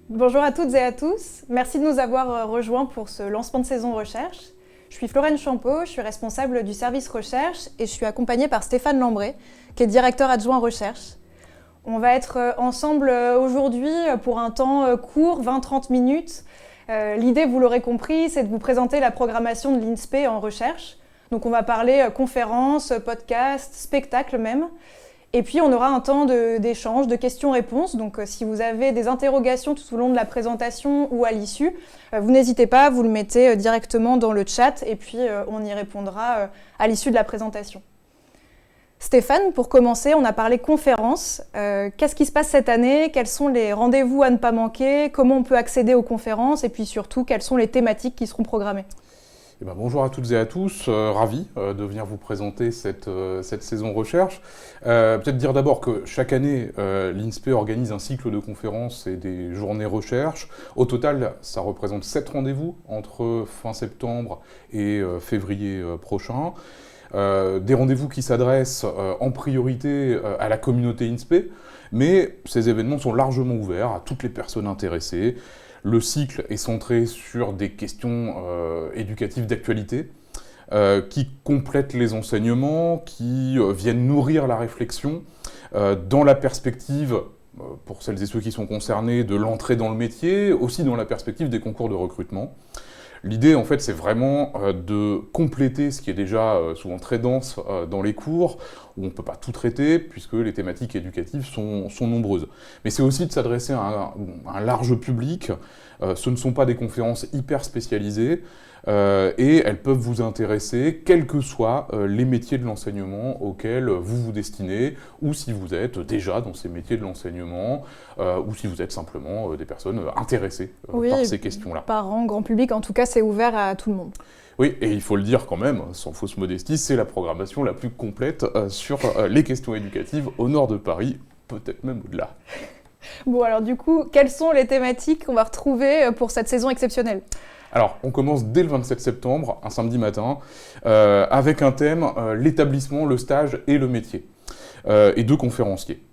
Bonjour à toutes et à tous. Merci de nous avoir rejoints pour ce lancement de saison recherche. Je suis Florène Champeau, je suis responsable du service recherche et je suis accompagnée par Stéphane Lambré, qui est directeur adjoint recherche. On va être ensemble aujourd'hui pour un temps court, 20-30 minutes. L'idée, vous l'aurez compris, c'est de vous présenter la programmation de l'INSPE en recherche. Donc on va parler conférences, podcasts, spectacles même. Et puis on aura un temps d'échange, de questions-réponses. Donc si vous avez des interrogations tout au long de la présentation ou à l'issue, vous n'hésitez pas, vous le mettez directement dans le chat et puis on y répondra à l'issue de la présentation. Stéphane, pour commencer, on a parlé conférences. Qu'est-ce qui se passe cette année? Quels sont les rendez-vous à ne pas manquer? Comment on peut accéder aux conférences? Et puis surtout, quelles sont les thématiques qui seront programmées? Bonjour à toutes et à tous, ravi de venir vous présenter cette saison recherche. Peut-être dire d'abord que chaque année, l'INSPE organise un cycle de conférences et des journées recherche. Au total, ça représente 7 rendez-vous entre fin septembre et février prochain. Des rendez-vous qui s'adressent en priorité à la communauté INSPE, mais ces événements sont largement ouverts à toutes les personnes intéressées. Le cycle est centré sur des questions éducatives d'actualité qui complètent les enseignements, qui viennent nourrir la réflexion dans la perspective, pour celles et ceux qui sont concernés, de l'entrée dans le métier, aussi dans la perspective des concours de recrutement. L'idée, en fait, c'est vraiment de compléter ce qui est déjà souvent très dense dans les cours, où on ne peut pas tout traiter, puisque les thématiques éducatives sont nombreuses. Mais c'est aussi de s'adresser à un large public. Ce ne sont pas des conférences hyper spécialisées, et elles peuvent vous intéresser, quels que soient les métiers de l'enseignement auxquels vous vous destinez, ou si vous êtes déjà dans ces métiers de l'enseignement, ou si vous êtes simplement des personnes intéressées par ces questions-là. Parents, grand public, en tout cas, c'est ouvert à tout le monde. Oui, et il faut le dire quand même, sans fausse modestie, c'est la programmation la plus complète sur les questions éducatives au nord de Paris, peut-être même au-delà. Bon, alors du coup, quelles sont les thématiques qu'on va retrouver pour cette saison exceptionnelle ? Alors, on commence dès le 27 septembre, un samedi matin, avec un thème, l'établissement, le stage et le métier, et 2 conférenciers.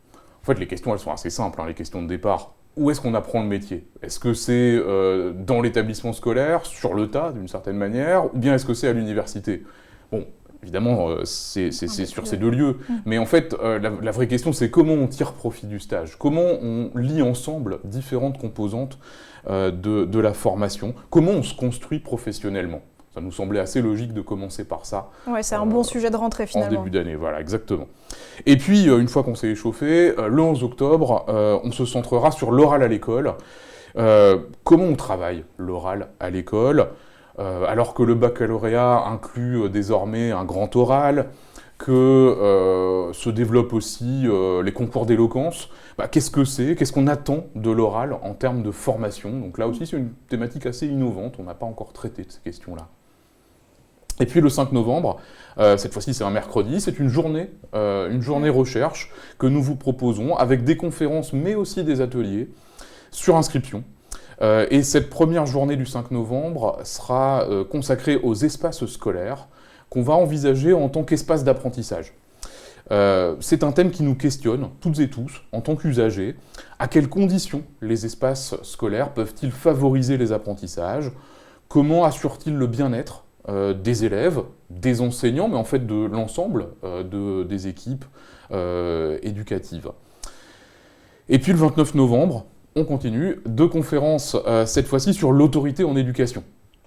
En fait, les questions, elles sont assez simples, les questions de départ. Où est-ce qu'on apprend le métier? Est-ce que c'est dans l'établissement scolaire, sur le tas, d'une certaine manière, ou bien est-ce que c'est à l'université? Bon, évidemment, c'est sur ces 2 lieux, mais en fait, la vraie question, c'est comment on tire profit du stage? Comment on lie ensemble différentes composantes de la formation? Comment on se construit professionnellement? Ça nous semblait assez logique de commencer par ça. Ouais, c'est un bon sujet de rentrée finalement. En début d'année, voilà, exactement. Et puis, une fois qu'on s'est échauffé, le 11 octobre, on se centrera sur l'oral à l'école. Comment on travaille l'oral à l'école, alors que le baccalauréat inclut désormais un grand oral, que se développent aussi les concours d'éloquence. Qu'est-ce que c'est? Qu'est-ce qu'on attend de l'oral en termes de formation? Donc là aussi, c'est une thématique assez innovante. On n'a pas encore traité de ces questions-là. Et puis le 5 novembre, cette fois-ci c'est un mercredi, c'est une journée recherche que nous vous proposons avec des conférences mais aussi des ateliers sur inscription. Et cette première journée du 5 novembre sera consacrée aux espaces scolaires qu'on va envisager en tant qu'espace d'apprentissage. C'est un thème qui nous questionne, toutes et tous, en tant qu'usagers. À quelles conditions les espaces scolaires peuvent-ils favoriser les apprentissages? Comment assurent-ils le bien-être des élèves, des enseignants, mais en fait de l'ensemble des équipes éducatives. Et puis le 29 novembre, on continue, 2 conférences, cette fois-ci sur l'autorité en éducation.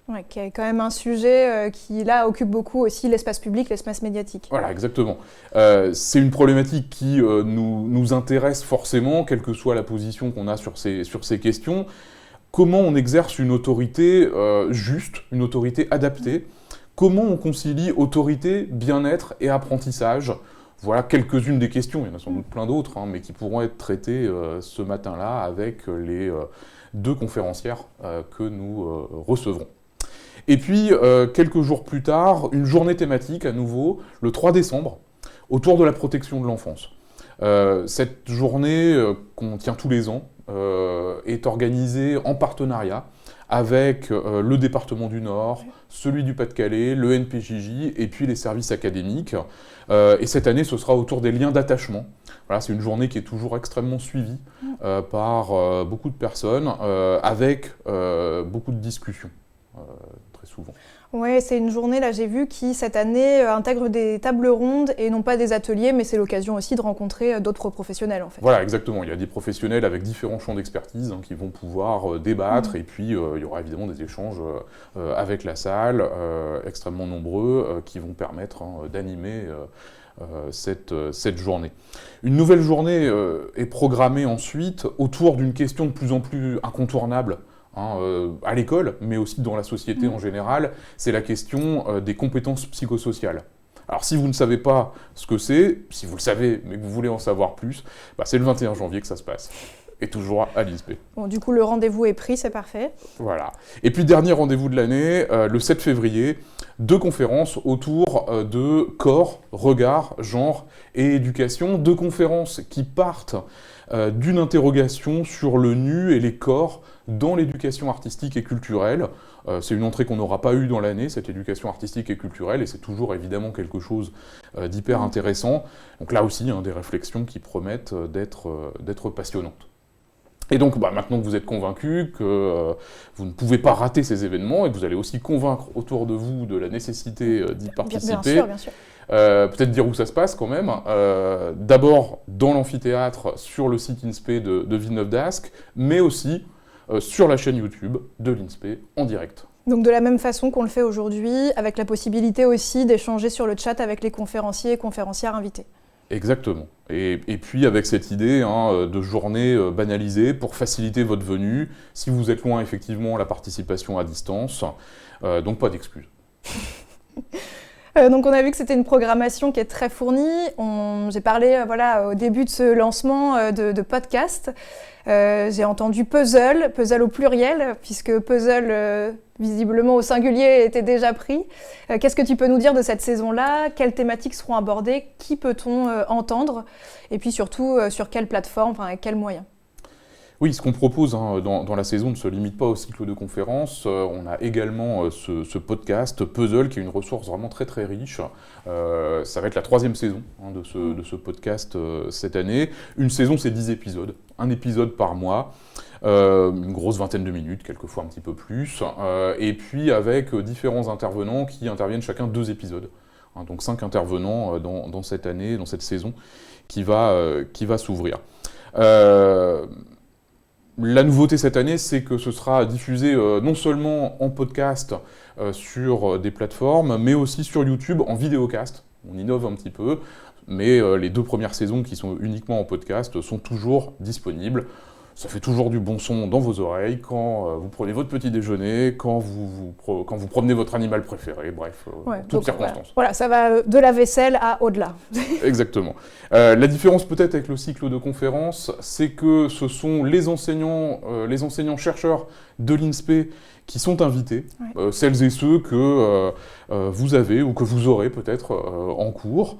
Ouais, qui est quand même un sujet qui, là, occupe beaucoup aussi l'espace public, l'espace médiatique. Voilà, exactement. C'est une problématique qui nous intéresse forcément, quelle que soit la position qu'on a sur ces questions. Comment on exerce une autorité juste, une autorité adaptée? Comment on concilie autorité, bien-être et apprentissage? Voilà quelques-unes des questions, il y en a sans doute plein d'autres, mais qui pourront être traitées ce matin-là avec les 2 conférencières que nous recevrons. Et puis, quelques jours plus tard, une journée thématique à nouveau, le 3 décembre, autour de la protection de l'enfance. Cette journée qu'on tient tous les ans est organisée en partenariat avec le département du Nord, celui du Pas-de-Calais, le NPJJ et puis les services académiques. Et cette année, ce sera autour des liens d'attachement. Voilà, c'est une journée qui est toujours extrêmement suivie par beaucoup de personnes, avec beaucoup de discussions, très souvent. Oui, c'est une journée, là j'ai vu, qui cette année intègre des tables rondes et non pas des ateliers, mais c'est l'occasion aussi de rencontrer d'autres professionnels en fait. Voilà, exactement. Il y a des professionnels avec différents champs d'expertise qui vont pouvoir débattre et puis il y aura évidemment des échanges avec la salle, extrêmement nombreux, qui vont permettre d'animer cette journée. Une nouvelle journée est programmée ensuite autour d'une question de plus en plus incontournable à l'école, mais aussi dans la société en général, c'est la question des compétences psychosociales. Alors si vous ne savez pas ce que c'est, si vous le savez mais que vous voulez en savoir plus, c'est le 21 janvier que ça se passe. Et toujours à l'INSPE. Bon, du coup, le rendez-vous est pris, c'est parfait. Voilà. Et puis, dernier rendez-vous de l'année, le 7 février, 2 conférences autour de corps, regard, genre et éducation. 2 conférences qui partent d'une interrogation sur le nu et les corps dans l'éducation artistique et culturelle. C'est une entrée qu'on n'aura pas eue dans l'année, cette éducation artistique et culturelle, et c'est toujours évidemment quelque chose d'hyper intéressant. Donc là aussi, des réflexions qui promettent d'être passionnantes. Et donc, maintenant que vous êtes convaincus que vous ne pouvez pas rater ces événements et que vous allez aussi convaincre autour de vous de la nécessité d'y participer, bien sûr. Peut-être dire où ça se passe quand même. D'abord dans l'amphithéâtre sur le site INSPE de Villeneuve-d'Ascq, mais aussi sur la chaîne YouTube de l'INSPE en direct. Donc de la même façon qu'on le fait aujourd'hui, avec la possibilité aussi d'échanger sur le chat avec les conférenciers et conférencières invités. Exactement. Et puis avec cette idée de journée banalisée pour faciliter votre venue, si vous êtes loin effectivement, la participation à distance, donc pas d'excuses. Donc on a vu que c'était une programmation qui est très fournie. J'ai parlé au début de ce lancement de podcast. J'ai entendu puzzle au pluriel, puisque puzzle visiblement au singulier était déjà pris. Qu'est-ce que tu peux nous dire de cette saison-là? Quelles thématiques seront abordées? Qui peut-on entendre? Et puis surtout, sur quelle plateforme, avec quels moyens? Oui, ce qu'on propose dans la saison ne se limite pas au cycle de conférences. On a également ce podcast Puzzle, qui est une ressource vraiment très très riche. Ça va être la 3e saison de ce podcast cette année. Une saison, c'est 10 épisodes. Un épisode par mois. Une grosse vingtaine de minutes, quelquefois un petit peu plus. Et puis avec différents intervenants qui interviennent chacun 2 épisodes. Donc 5 intervenants dans cette année, dans cette saison qui va s'ouvrir. La nouveauté cette année, c'est que ce sera diffusé non seulement en podcast sur des plateformes, mais aussi sur YouTube en vidéocast. On innove un petit peu, mais les 2 premières saisons qui sont uniquement en podcast sont toujours disponibles. Ça fait toujours du bon son dans vos oreilles quand vous prenez votre petit déjeuner, quand vous promenez votre animal préféré, bref, toutes circonstances. Voilà, ça va de la vaisselle à au-delà. Exactement. La différence peut-être avec le cycle de conférences, c'est que ce sont les enseignants-chercheurs de l'INSPE qui sont invités, celles et ceux que vous avez ou que vous aurez peut-être en cours.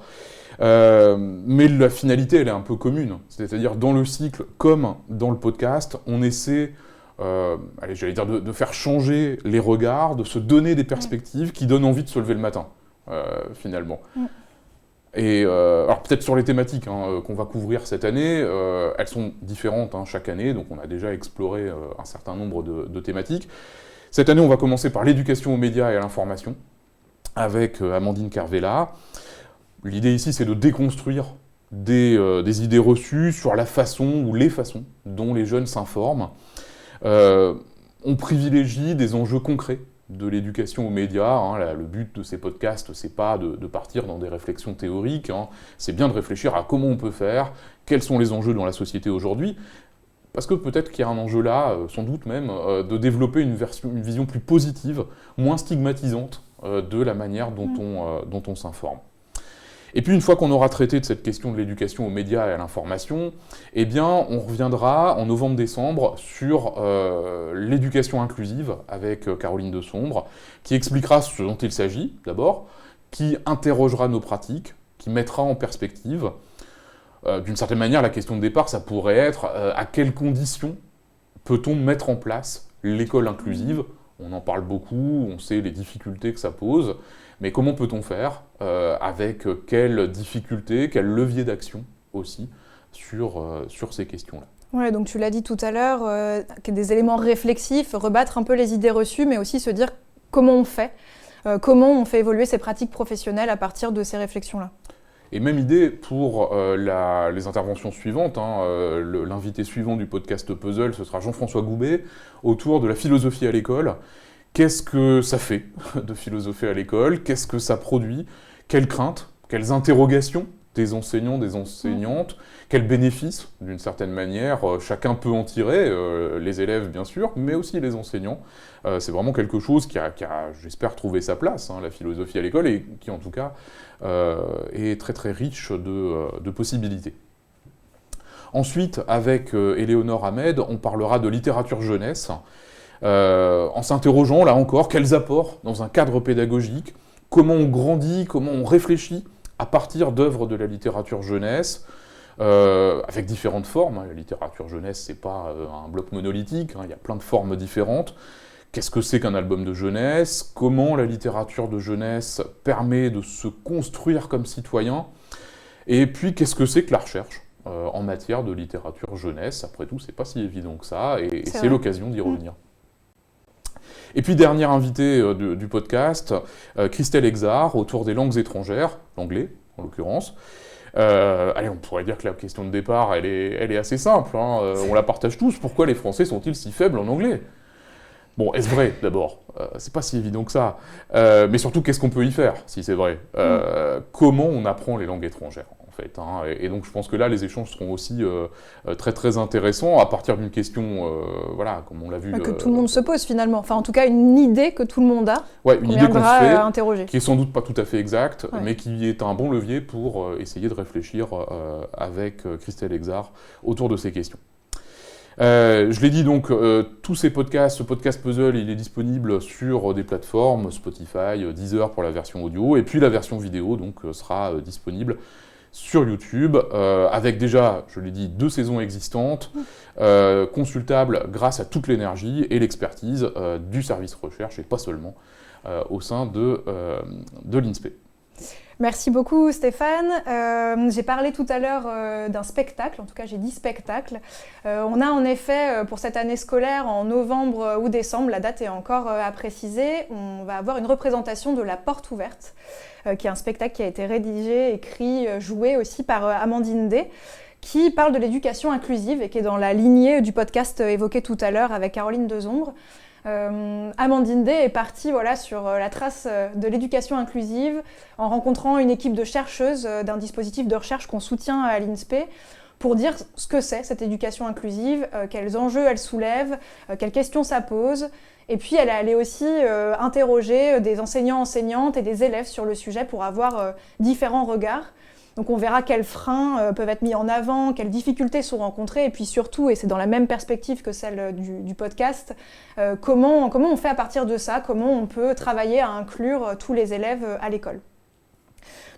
Mais la finalité, elle est un peu commune. C'est-à-dire, dans le cycle comme dans le podcast, on essaie, de faire changer les regards, de se donner des perspectives qui donnent envie de se lever le matin, finalement. Et alors peut-être sur les thématiques qu'on va couvrir cette année, elles sont différentes chaque année, donc on a déjà exploré un certain nombre de thématiques. Cette année, on va commencer par l'éducation aux médias et à l'information, avec Amandine Carvela. L'idée ici, c'est de déconstruire des idées reçues sur la façon ou les façons dont les jeunes s'informent. On privilégie des enjeux concrets de l'éducation aux médias. Le but de ces podcasts, c'est pas de partir dans des réflexions théoriques, c'est bien de réfléchir à comment on peut faire, quels sont les enjeux dans la société aujourd'hui, parce que peut-être qu'il y a un enjeu là, sans doute même, de développer une vision plus positive, moins stigmatisante de la manière dont on s'informe. Et puis une fois qu'on aura traité de cette question de l'éducation aux médias et à l'information, on reviendra en novembre-décembre sur l'éducation inclusive avec Caroline Desombre, qui expliquera ce dont il s'agit d'abord, qui interrogera nos pratiques, qui mettra en perspective. D'une certaine manière, la question de départ, ça pourrait être à quelles conditions peut-on mettre en place l'école inclusive ? On en parle beaucoup, on sait les difficultés que ça pose, mais comment peut-on faire ? Avec quelles difficultés, quels leviers d'action aussi sur ces questions-là ? Ouais, donc tu l'as dit tout à l'heure, des éléments réflexifs, rebattre un peu les idées reçues, mais aussi se dire comment on fait évoluer ces pratiques professionnelles à partir de ces réflexions-là. Et même idée pour les interventions suivantes. L'invité suivant du podcast Puzzle, ce sera Jean-François Goubet, autour de la philosophie à l'école. Qu'est-ce que ça fait de philosopher à l'école ? Qu'est-ce que ça produit ? Quelles craintes ? Quelles interrogations des enseignants, des enseignantes ? Quels bénéfices, d'une certaine manière, chacun peut en tirer, les élèves bien sûr, mais aussi les enseignants. C'est vraiment quelque chose qui a j'espère, trouvé sa place, la philosophie à l'école, et qui en tout cas est très très riche de possibilités. Ensuite, avec Éléonore Ahmed, on parlera de littérature jeunesse, en s'interrogeant, là encore, quels apports dans un cadre pédagogique, comment on grandit, comment on réfléchit à partir d'œuvres de la littérature jeunesse, avec différentes formes. La littérature jeunesse, c'est pas un bloc monolithique, il y a plein de formes différentes. Qu'est-ce que c'est qu'un album de jeunesse ? Comment la littérature de jeunesse permet de se construire comme citoyen ? Et puis, qu'est-ce que c'est que la recherche en matière de littérature jeunesse ? Après tout, c'est pas si évident que ça, et c'est l'occasion d'y revenir. Et puis, dernière invitée du podcast, Christelle Exard, autour des langues étrangères, l'anglais en l'occurrence. Allez, on pourrait dire que la question de départ, elle est assez simple, on la partage tous. Pourquoi les Français sont-ils si faibles en anglais ? Bon, est-ce vrai, d'abord ? C'est pas si évident que ça. Mais surtout, qu'est-ce qu'on peut y faire, si c'est vrai ? Comment on apprend les langues étrangères, en fait, et donc, je pense que là, les échanges seront aussi très, très intéressants, à partir d'une question, comme on l'a vu... que tout le monde se pose, finalement. Enfin, en tout cas, une idée que tout le monde a, une idée qu'on se fait, interroger. Qui est sans doute pas tout à fait exacte, mais qui est un bon levier pour essayer de réfléchir avec Christelle Exard autour de ces questions. Je l'ai dit donc, tous ces podcasts, ce podcast Puzzle, il est disponible sur des plateformes, Spotify, Deezer pour la version audio, et puis la version vidéo donc sera disponible sur YouTube, avec déjà, je l'ai dit, 2 saisons existantes, consultables grâce à toute l'énergie et l'expertise du service recherche, et pas seulement, au sein de l'INSPE. Merci beaucoup Stéphane. J'ai parlé tout à l'heure d'un spectacle, en tout cas j'ai dit spectacle. On a en effet pour cette année scolaire en novembre ou décembre, la date est encore à préciser, on va avoir une représentation de La Porte Ouverte, qui est un spectacle qui a été rédigé, écrit, joué aussi par Amandine Day, qui parle de l'éducation inclusive et qui est dans la lignée du podcast évoqué tout à l'heure avec Caroline Dezombre. Amandine Day est partie sur la trace de l'éducation inclusive en rencontrant une équipe de chercheuses d'un dispositif de recherche qu'on soutient à l'INSPE pour dire ce que c'est cette éducation inclusive, quels enjeux elle soulève, quelles questions ça pose. Et puis elle est allée aussi interroger des enseignants, enseignantes et des élèves sur le sujet pour avoir différents regards. Donc on verra quels freins peuvent être mis en avant, quelles difficultés sont rencontrées, et puis surtout, et c'est dans la même perspective que celle du podcast, comment on fait à partir de ça, comment on peut travailler à inclure tous les élèves à l'école.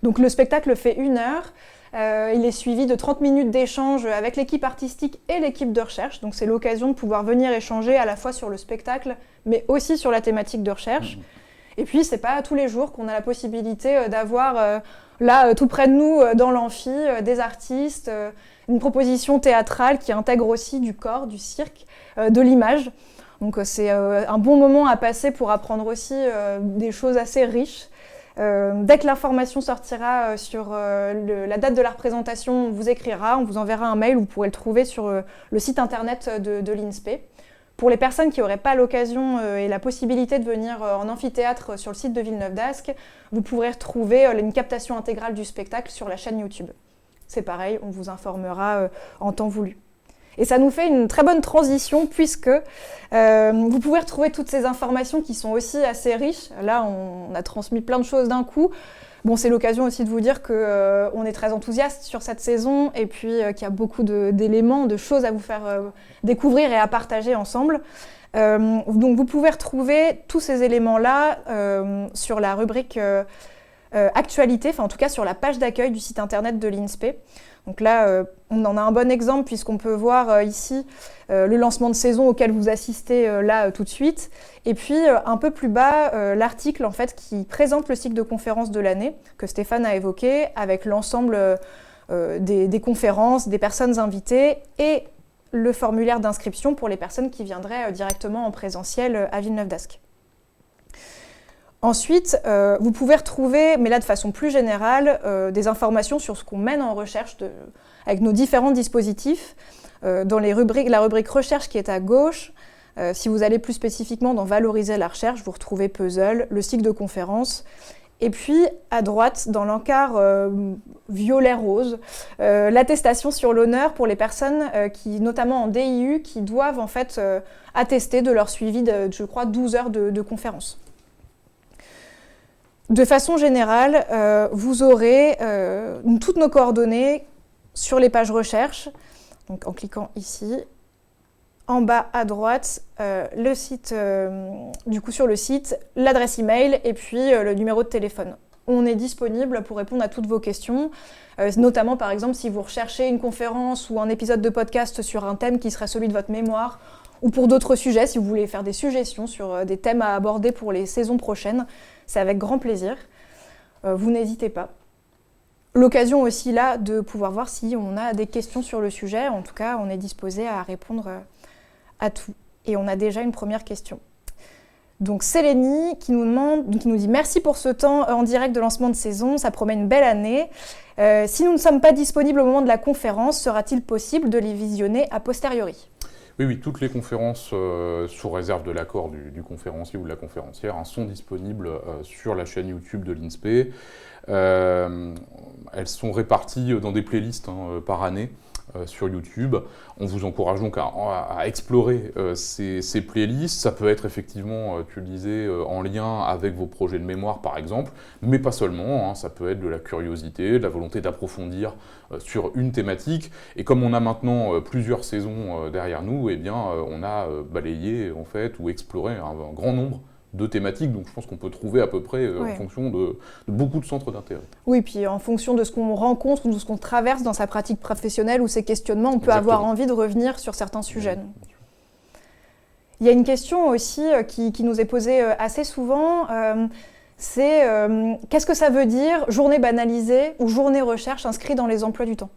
Donc le spectacle fait 1 heure, il est suivi de 30 minutes d'échange avec l'équipe artistique et l'équipe de recherche, donc c'est l'occasion de pouvoir venir échanger à la fois sur le spectacle, mais aussi sur la thématique de recherche. Et puis, c'est pas tous les jours qu'on a la possibilité d'avoir, là, tout près de nous, dans l'amphi, des artistes, une proposition théâtrale qui intègre aussi du corps, du cirque, de l'image. Donc, c'est un bon moment à passer pour apprendre aussi des choses assez riches. Dès que l'information sortira sur la date de la représentation, on vous écrira, on vous enverra un mail, vous pourrez le trouver sur le site internet de l'INSPE. Pour les personnes qui n'auraient pas l'occasion et la possibilité de venir en amphithéâtre sur le site de Villeneuve d'Ascq, vous pourrez retrouver une captation intégrale du spectacle sur la chaîne YouTube. C'est pareil, on vous informera en temps voulu. Et ça nous fait une très bonne transition puisque vous pouvez retrouver toutes ces informations qui sont aussi assez riches. Là, on a transmis plein de choses d'un coup. Bon, c'est l'occasion aussi de vous dire qu'on est très enthousiaste sur cette saison et puis qu'il y a beaucoup d'éléments, de choses à vous faire découvrir et à partager ensemble. Donc vous pouvez retrouver tous ces éléments-là sur la rubrique actualité, enfin en tout cas sur la page d'accueil du site internet de l'INSPE. Donc là, on en a un bon exemple puisqu'on peut voir ici le lancement de saison auquel vous assistez là tout de suite. Et puis un peu plus bas, l'article en fait qui présente le cycle de conférences de l'année que Stéphane a évoqué avec l'ensemble des conférences, des personnes invitées et le formulaire d'inscription pour les personnes qui viendraient directement en présentiel à Villeneuve-d'Ascq. Ensuite, vous pouvez retrouver, mais là de façon plus générale, des informations sur ce qu'on mène en recherche avec nos différents dispositifs. Dans la rubrique recherche qui est à gauche, si vous allez plus spécifiquement dans valoriser la recherche, vous retrouvez Puzzle, le cycle de conférences. Et puis, à droite, dans l'encart violet-rose, l'attestation sur l'honneur pour les personnes qui, notamment en DIU, qui doivent en fait attester de leur suivi de, je crois, 12 heures de conférence. De façon générale, vous aurez toutes nos coordonnées sur les pages recherche, donc en cliquant ici. En bas à droite, le site, du coup sur le site, l'adresse email et puis le numéro de téléphone. On est disponible pour répondre à toutes vos questions, notamment par exemple si vous recherchez une conférence ou un épisode de podcast sur un thème qui serait celui de votre mémoire, ou pour d'autres sujets, si vous voulez faire des suggestions sur des thèmes à aborder pour les saisons prochaines, c'est avec grand plaisir. Vous n'hésitez pas. L'occasion aussi là de pouvoir voir si on a des questions sur le sujet. En tout cas, on est disposé à répondre à tout. Et on a déjà une première question. Donc c'est Lénie qui nous dit « Merci pour ce temps en direct de lancement de saison, ça promet une belle année. Si nous ne sommes pas disponibles au moment de la conférence, sera-t-il possible de les visionner a posteriori ?» Oui, toutes les conférences, sous réserve de l'accord du conférencier ou de la conférencière, sont disponibles sur la chaîne YouTube de l'INSPE. Elles sont réparties dans des playlists par année sur YouTube. On vous encourage donc à explorer ces playlists. Ça peut être effectivement, tu le disais, en lien avec vos projets de mémoire par exemple, mais pas seulement. Ça peut être de la curiosité, de la volonté d'approfondir sur une thématique. Et comme on a maintenant plusieurs saisons derrière nous, eh bien, on a balayé en fait ou exploré un grand nombre de thématiques, donc je pense qu'on peut trouver à peu près en fonction de beaucoup de centres d'intérêt. Oui, puis en fonction de ce qu'on rencontre ou de ce qu'on traverse dans sa pratique professionnelle ou ses questionnements, on peut avoir envie de revenir sur certains sujets. Il y a une question aussi qui nous est posée assez souvent, c'est qu'est-ce que ça veut dire journée banalisée ou journée recherche inscrite dans les emplois du temps ?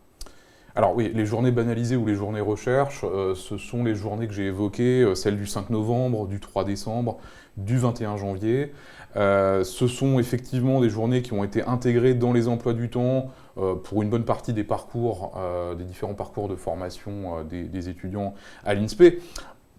Alors oui, les journées banalisées ou les journées recherche, ce sont les journées que j'ai évoquées, celles du 5 novembre, du 3 décembre, du 21 janvier. Ce sont effectivement des journées qui ont été intégrées dans les emplois du temps pour une bonne partie des parcours, des différents parcours de formation des étudiants à l'INSPE.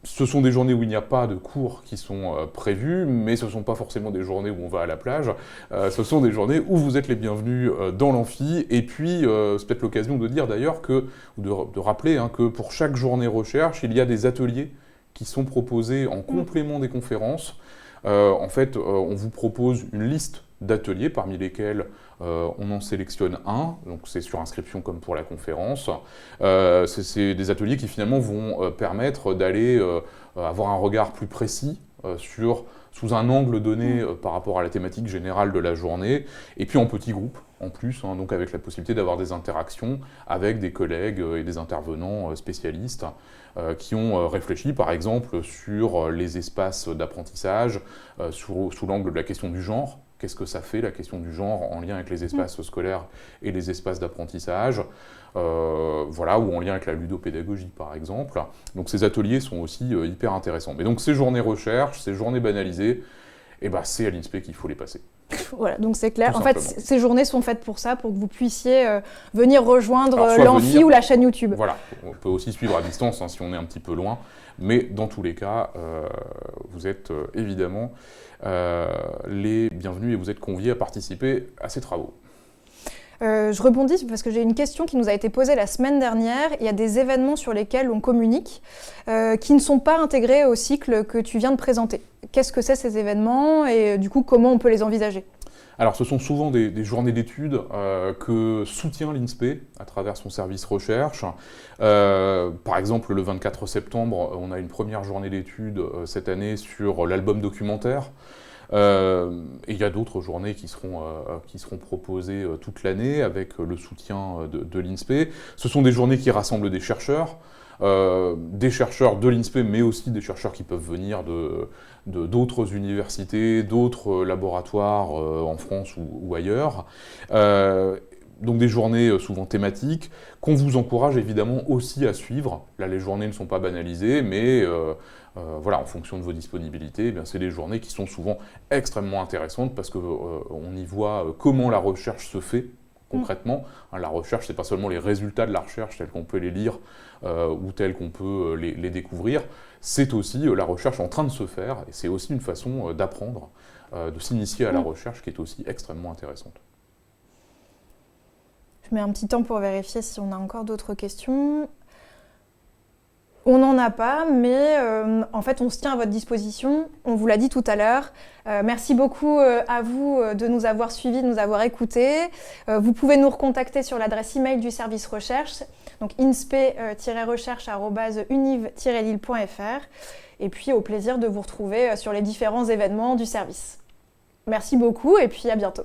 Ce sont des journées où il n'y a pas de cours qui sont prévus, mais ce ne sont pas forcément des journées où on va à la plage. Ce sont des journées où vous êtes les bienvenus dans l'amphi. Et puis, c'est peut-être l'occasion de dire d'ailleurs ou de rappeler que pour chaque journée recherche, il y a des ateliers qui sont proposés en complément des conférences. En fait, on vous propose une liste d'ateliers parmi lesquels on en sélectionne un, donc c'est sur inscription comme pour la conférence. C'est des ateliers qui finalement vont permettre d'aller avoir un regard plus précis sous un angle donné par rapport à la thématique générale de la journée, et puis en petits groupes en plus, donc avec la possibilité d'avoir des interactions avec des collègues et des intervenants spécialistes qui ont réfléchi par exemple sur les espaces d'apprentissage sous l'angle de la question du genre. Qu'est-ce que ça fait, la question du genre, en lien avec les espaces scolaires et les espaces d'apprentissage, voilà, ou en lien avec la ludopédagogie, par exemple. Donc ces ateliers sont aussi hyper intéressants. Mais donc ces journées recherche, ces journées banalisées, c'est à l'INSPE qu'il faut les passer. Voilà, donc c'est clair. En fait, ces journées sont faites pour ça, pour que vous puissiez venir rejoindre l'amphi ou la chaîne YouTube. Voilà, on peut aussi suivre à distance si on est un petit peu loin, mais dans tous les cas, vous êtes évidemment les bienvenus et vous êtes conviés à participer à ces travaux. Je rebondis parce que j'ai une question qui nous a été posée la semaine dernière. Il y a des événements sur lesquels on communique qui ne sont pas intégrés au cycle que tu viens de présenter. Qu'est-ce que c'est ces événements et du coup comment on peut les envisager ? Alors ce sont souvent des journées d'études que soutient l'INSPE à travers son service recherche. Par exemple, le 24 septembre, on a une première journée d'études cette année sur l'album documentaire. Et il y a d'autres journées qui seront proposées toute l'année avec le soutien de l'INSPE. Ce sont des journées qui rassemblent des chercheurs de l'INSPE, mais aussi des chercheurs qui peuvent venir d'autres universités, d'autres laboratoires en France ou ailleurs. Donc des journées souvent thématiques, qu'on vous encourage évidemment aussi à suivre. Là, les journées ne sont pas banalisées, mais voilà, en fonction de vos disponibilités, eh bien, c'est des journées qui sont souvent extrêmement intéressantes parce qu'on y voit comment la recherche se fait concrètement. La recherche, c'est pas seulement les résultats de la recherche tels qu'on peut les lire ou tels qu'on peut les découvrir, c'est aussi la recherche en train de se faire, et c'est aussi une façon d'apprendre, de s'initier à la recherche qui est aussi extrêmement intéressante. Je mets un petit temps pour vérifier si on a encore d'autres questions. On n'en a pas, mais en fait, on se tient à votre disposition. On vous l'a dit tout à l'heure. Merci beaucoup à vous de nous avoir suivis, de nous avoir écoutés. Vous pouvez nous recontacter sur l'adresse email du service recherche, donc inspe-recherche@univ-lille.fr. Et puis, au plaisir de vous retrouver sur les différents événements du service. Merci beaucoup et puis à bientôt.